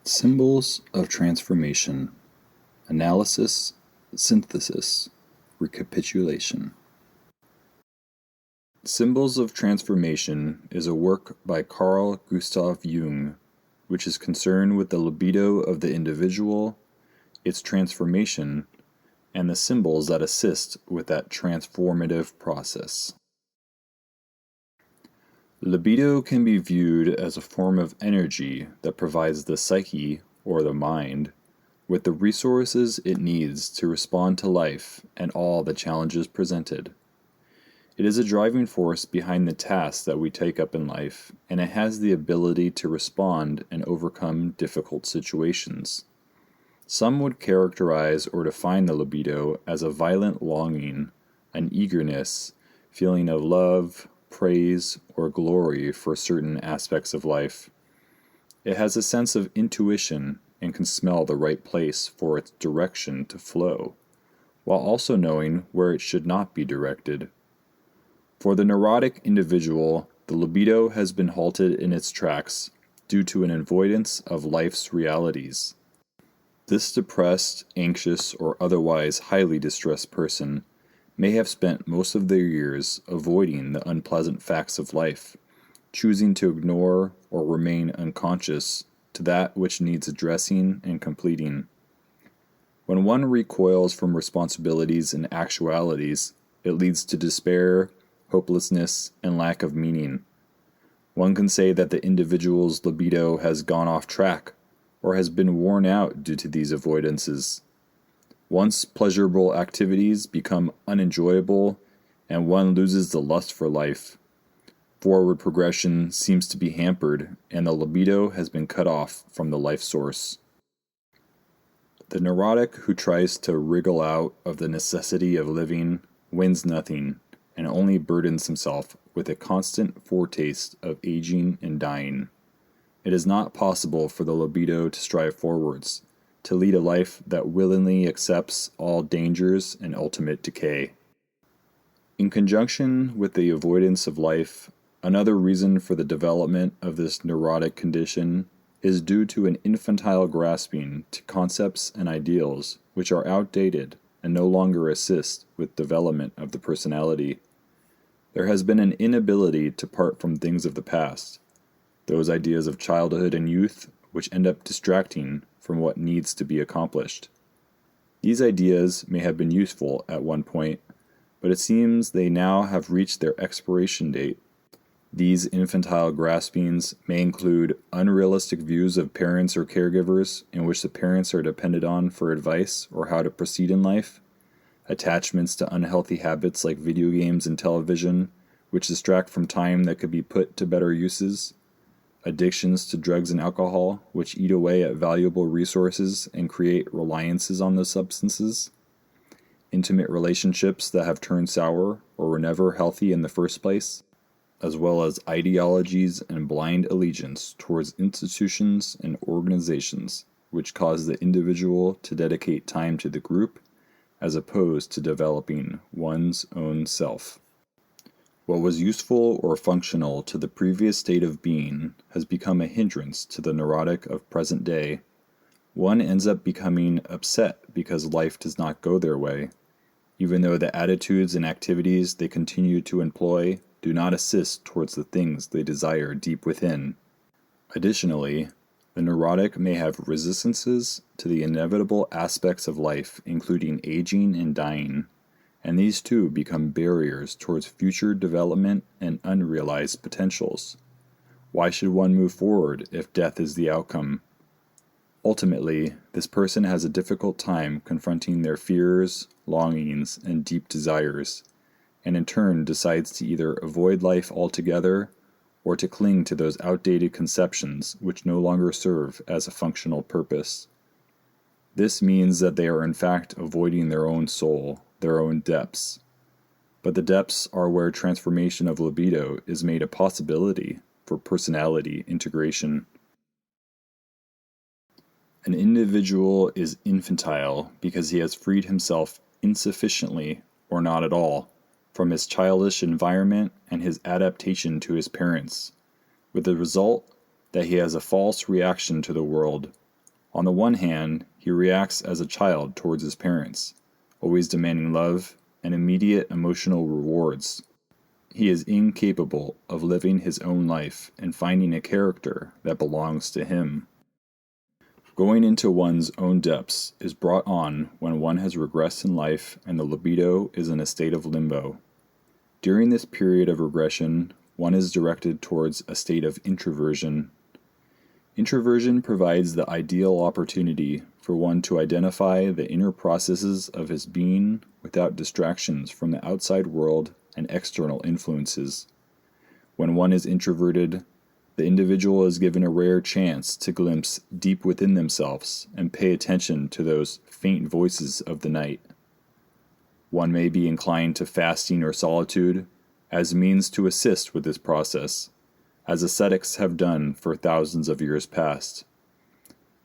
Symbols of transformation, analysis, synthesis, recapitulation. Symbols of Transformation is a work by Carl Gustav Jung, which is concerned with the libido of the individual, its transformation, and the symbols that assist with that transformative process. Libido can be viewed as a form of energy that provides the psyche, or the mind, with the resources it needs to respond to life and all the challenges presented. It is a driving force behind the tasks that we take up in life, and it has the ability to respond and overcome difficult situations. Some would characterize or define the libido as a violent longing, an eagerness, feeling of love, praise, or glory for certain aspects of life. It has a sense of intuition and can smell the right place for its direction to flow, while also knowing where it should not be directed. For the neurotic individual, the libido has been halted in its tracks due to an avoidance of life's realities. This depressed, anxious, or otherwise highly distressed person may have spent most of their years avoiding the unpleasant facts of life, choosing to ignore or remain unconscious to that which needs addressing and completing. When one recoils from responsibilities and actualities, it leads to despair, hopelessness, and lack of meaning. One can say that the individual's libido has gone off track or has been worn out due to these avoidances. Once pleasurable activities become unenjoyable and one loses the lust for life, forward progression seems to be hampered and the libido has been cut off from the life source. The neurotic who tries to wriggle out of the necessity of living wins nothing and only burdens himself with a constant foretaste of aging and dying. It is not possible for the libido to strive forwards, to lead a life that willingly accepts all dangers and ultimate decay. In conjunction with the avoidance of life, another reason for the development of this neurotic condition is due to an infantile grasping to concepts and ideals which are outdated and no longer assist with development of the personality. There has been an inability to part from things of the past, those ideas of childhood and youth which end up distracting from what needs to be accomplished. These ideas may have been useful at one point, but it seems they now have reached their expiration date. These infantile graspings may include unrealistic views of parents or caregivers in which the parents are depended on for advice or how to proceed in life, attachments to unhealthy habits like video games and television, which distract from time that could be put to better uses, addictions to drugs and alcohol, which eat away at valuable resources and create reliances on those substances, intimate relationships that have turned sour or were never healthy in the first place, as well as ideologies and blind allegiance towards institutions and organizations, which cause the individual to dedicate time to the group as opposed to developing one's own self. What was useful or functional to the previous state of being has become a hindrance to the neurotic of present day. One ends up becoming upset because life does not go their way, even though the attitudes and activities they continue to employ do not assist towards the things they desire deep within. Additionally, the neurotic may have resistances to the inevitable aspects of life, including aging and dying, and these too become barriers towards future development and unrealized potentials. Why should one move forward if death is the outcome? Ultimately, this person has a difficult time confronting their fears, longings, and deep desires, and in turn decides to either avoid life altogether or to cling to those outdated conceptions which no longer serve as a functional purpose. This means that they are in fact avoiding their own soul, their own depths. But the depths are where transformation of libido is made a possibility for personality integration. An individual is infantile because he has freed himself insufficiently, or not at all, from his childish environment and his adaptation to his parents, with the result that he has a false reaction to the world, On the one hand, he reacts as a child towards his parents, always demanding love and immediate emotional rewards. He is incapable of living his own life and finding a character that belongs to him. Going into one's own depths is brought on when one has regressed in life and the libido is in a state of limbo. During this period of regression, one is directed towards a state of introversion. Introversion provides the ideal opportunity for one to identify the inner processes of his being without distractions from the outside world and external influences. When one is introverted, the individual is given a rare chance to glimpse deep within themselves and pay attention to those faint voices of the night. One may be inclined to fasting or solitude as means to assist with this process, as ascetics have done for thousands of years past.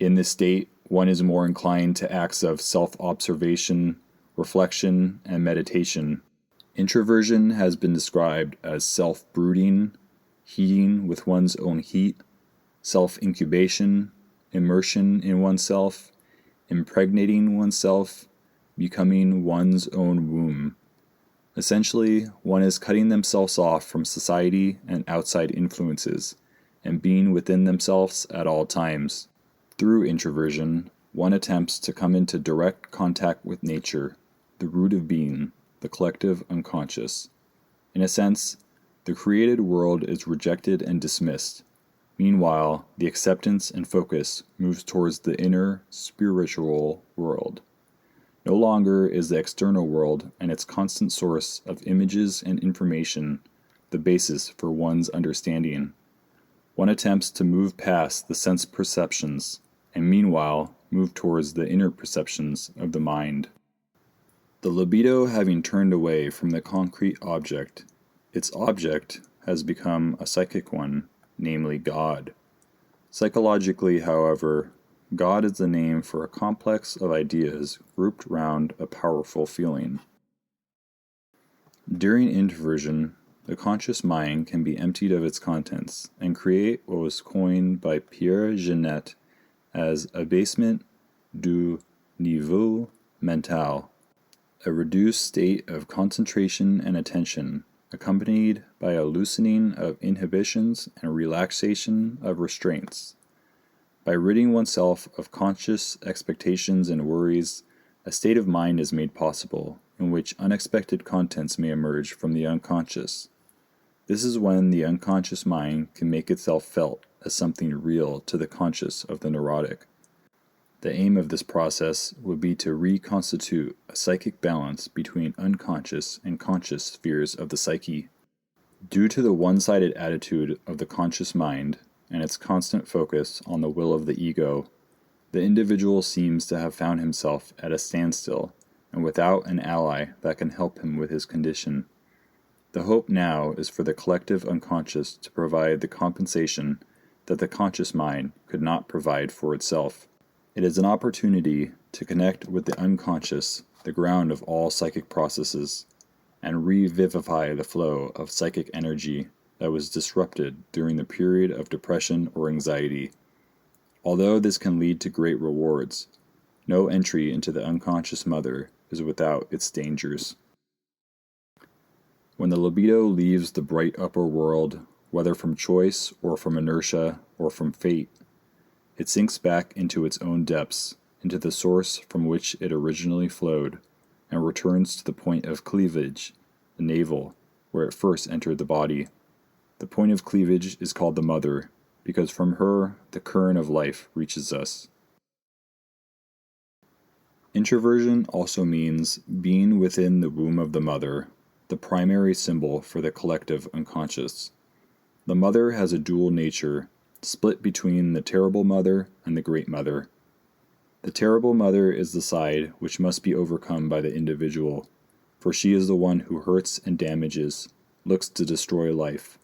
In this state, one is more inclined to acts of self-observation, reflection, and meditation. Introversion has been described as self-brooding, heating with one's own heat, self-incubation, immersion in oneself, impregnating oneself, becoming one's own womb. Essentially, one is cutting themselves off from society and outside influences, and being within themselves at all times. Through introversion, one attempts to come into direct contact with nature, the root of being, the collective unconscious. In a sense, the created world is rejected and dismissed. Meanwhile, the acceptance and focus moves towards the inner, spiritual world. No longer is the external world and its constant source of images and information the basis for one's understanding. One attempts to move past the sense perceptions, and meanwhile move towards the inner perceptions of the mind. The libido having turned away from the concrete object, its object has become a psychic one, namely God. Psychologically, however, God is the name for a complex of ideas grouped round a powerful feeling. During introversion, the conscious mind can be emptied of its contents and create what was coined by Pierre Janet as abasement du niveau mental, a reduced state of concentration and attention, accompanied by a loosening of inhibitions and relaxation of restraints. By ridding oneself of conscious expectations and worries, a state of mind is made possible in which unexpected contents may emerge from the unconscious. This is when the unconscious mind can make itself felt as something real to the conscious of the neurotic. The aim of this process would be to reconstitute a psychic balance between unconscious and conscious spheres of the psyche. Due to the one-sided attitude of the conscious mind and its constant focus on the will of the ego, the individual seems to have found himself at a standstill and without an ally that can help him with his condition. The hope now is for the collective unconscious to provide the compensation that the conscious mind could not provide for itself. It is an opportunity to connect with the unconscious, the ground of all psychic processes, and revivify the flow of psychic energy that was disrupted during the period of depression or anxiety. Although this can lead to great rewards, no entry into the unconscious mother is without its dangers. When the libido leaves the bright upper world, whether from choice or from inertia or from fate, it sinks back into its own depths, into the source from which it originally flowed, and returns to the point of cleavage, the navel, where it first entered the body. The point of cleavage is called the mother, because from her the current of life reaches us. Introversion also means being within the womb of the mother, the primary symbol for the collective unconscious. The mother has a dual nature, split between the terrible mother and the great mother. The terrible mother is the side which must be overcome by the individual, for she is the one who hurts and damages, looks to destroy life.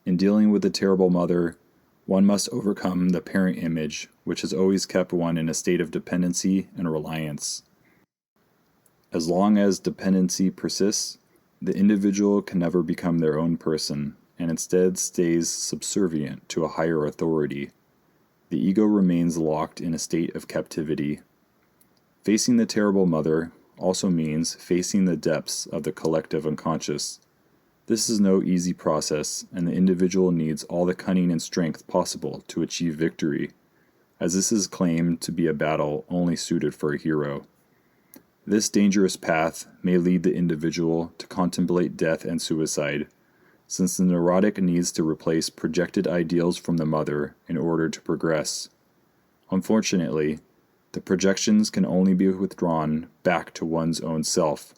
In dealing with the terrible mother, one must overcome the parent image, which has always kept one in a state of dependency and reliance. As long as dependency persists, the individual can never become their own person, and instead stays subservient to a higher authority. The ego remains locked in a state of captivity. Facing the terrible mother also means facing the depths of the collective unconscious. This is no easy process, and the individual needs all the cunning and strength possible to achieve victory, as this is claimed to be a battle only suited for a hero. This dangerous path may lead the individual to contemplate death and suicide, since the neurotic needs to replace projected ideals from the mother in order to progress. Unfortunately, the projections can only be withdrawn back to one's own self,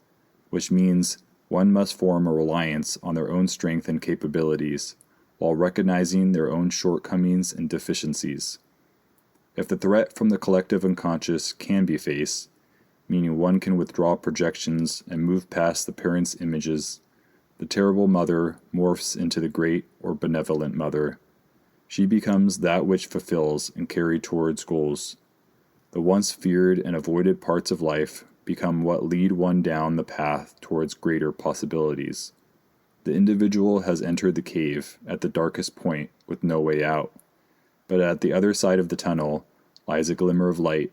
which means one must form a reliance on their own strength and capabilities, while recognizing their own shortcomings and deficiencies. If the threat from the collective unconscious can be faced, meaning one can withdraw projections and move past the parents' images, the terrible mother morphs into the great or benevolent mother. She becomes that which fulfills and carries towards goals. The once feared and avoided parts of life become what lead one down the path towards greater possibilities. The individual has entered the cave at the darkest point with no way out, but at the other side of the tunnel lies a glimmer of light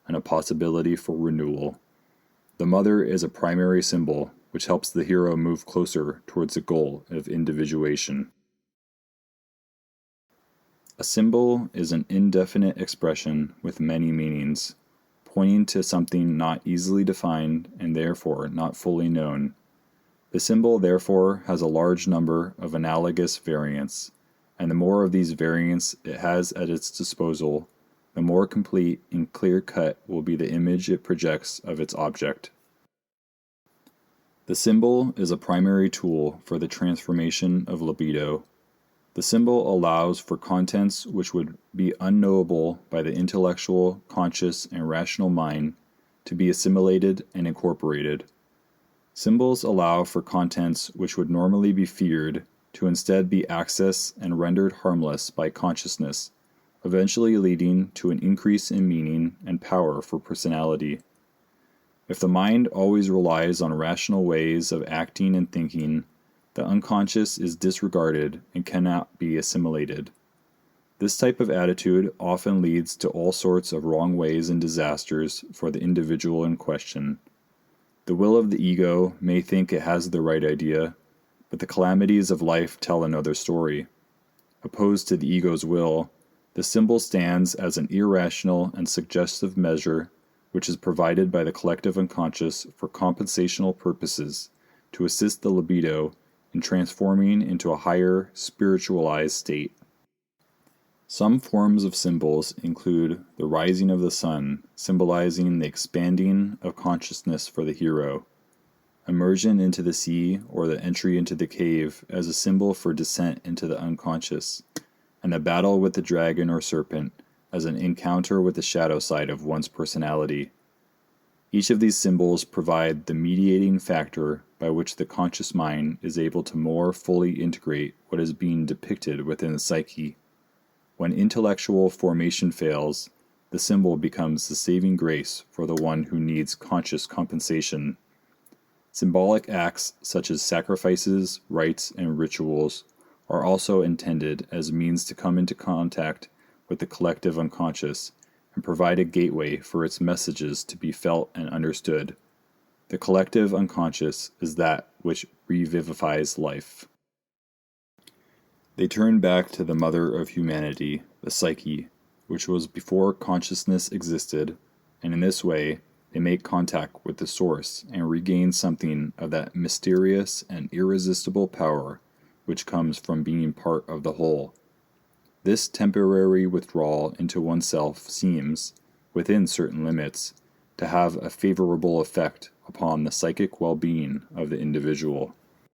and a possibility for renewal. The mother is a primary symbol which helps the hero move closer towards the goal of individuation. A symbol is an indefinite expression with many meanings, pointing to something not easily defined and therefore not fully known. The symbol therefore has a large number of analogous variants, and the more of these variants it has at its disposal, the more complete and clear-cut will be the image it projects of its object. The symbol is a primary tool for the transformation of libido. The symbol allows for contents which would be unknowable by the intellectual, conscious, and rational mind to be assimilated and incorporated. Symbols allow for contents which would normally be feared to instead be accessed and rendered harmless by consciousness, eventually leading to an increase in meaning and power for personality. If the mind always relies on rational ways of acting and thinking, the unconscious is disregarded and cannot be assimilated. This type of attitude often leads to all sorts of wrong ways and disasters for the individual in question. The will of the ego may think it has the right idea, but the calamities of life tell another story. Opposed to the ego's will, the symbol stands as an irrational and suggestive measure which is provided by the collective unconscious for compensational purposes to assist the libido in transforming into a higher, spiritualized state. Some forms of symbols include the rising of the sun, symbolizing the expanding of consciousness for the hero, immersion into the sea or the entry into the cave as a symbol for descent into the unconscious, and the battle with the dragon or serpent as an encounter with the shadow side of one's personality. Each of these symbols provide the mediating factor by which the conscious mind is able to more fully integrate what is being depicted within the psyche. When intellectual formation fails, the symbol becomes the saving grace for the one who needs conscious compensation. Symbolic acts such as sacrifices, rites, and rituals are also intended as means to come into contact with the collective unconscious and provide a gateway for its messages to be felt and understood. The collective unconscious is that which revivifies life. They turn back to the mother of humanity, the psyche, which was before consciousness existed, and in this way they make contact with the source and regain something of that mysterious and irresistible power which comes from being part of the whole. This temporary withdrawal into oneself seems, within certain limits, to have a favorable effect upon the psychic well-being of the individual.